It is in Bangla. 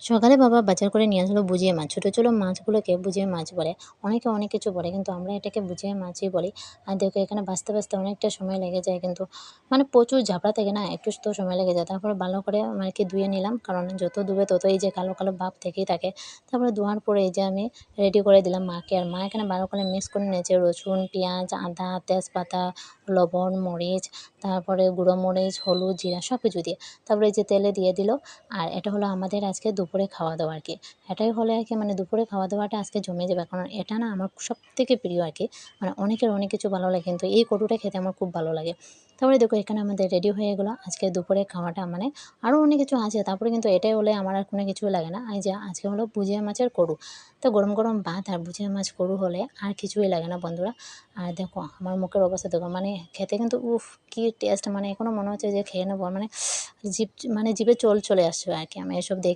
সকালে বাবা বাজার করে নিয়ে আসলো বুঝিয়ে মাছ। ছোট ছোট মাছগুলোকে বুঝিয়ে মাছ বলে। অনেকে অনেক কিছু বলে, কিন্তু আমরা এটাকে বুঝিয়ে মাছই বলি। আর দেখো এখানে ভাজতে ভাজতে অনেকটা সময় লেগে যায়, কিন্তু মানে প্রচুর ঝাপড়া থাকে না, একটু তো সময় লেগে যায়। তারপরে ভালো করে মানে কি ধুয়ে নিলাম, কারণ যত ধুবে তত এই যে কালো কালো ভাব থেকেই থাকে। তারপরে ধোয়ার পরে এই যে আমি রেডি করে দিলাম মাকে, আর মা এখানে ভালো করে মিক্স করে নিয়েছে রসুন, পেঁয়াজ, আদা, তেজপাতা, লবণ, মরিচ, তারপরে গুঁড়ো মরিচ, হলুদ, জিরা সব কিছু দিয়ে তারপরে এই যে তেলে দিয়ে দিল। আর এটা হলো আমাদের আজকে দুপুরে খাওয়া-দাওয়া আরকি। এটাই হলে আরকি মানে দুপুরে খাওয়া-দাওয়াটা আজকে জমে যাবে। কারণ এটা না আমার সবথেকে প্রিয় আরকি। মানে অনেকের অনেক কিছু ভালো লাগে, কিন্তু এই কটুটা খেতে আমার খুব ভালো লাগে। তারপরে দেখো এখানে আমাদের রেডি হয়ে গেলো আজকে দুপুরে খাওয়াটা, মানে আরও অনেক কিছু আছে। তারপরে কিন্তু এটাই হলে আমার আর কোনো কিছুই লাগে না। এই যে আজকে হলো ভুজিয়া মাছের কড়ু। তো গরম গরম ভাত আর ভুজিয়া মাছ কড়ু হলে আর কিছুই লাগে না বন্ধুরা। আর দেখো আমার মুখের অবস্থা দেখো, মানে খেতে কিন্তু উফ! কি টেস্ট, মানে এখনও মনে হচ্ছে যে খেয়ে নেবো। মানে জিভ মানে জিভে জল চলে আসছে আরকি আমি এসব দেখে।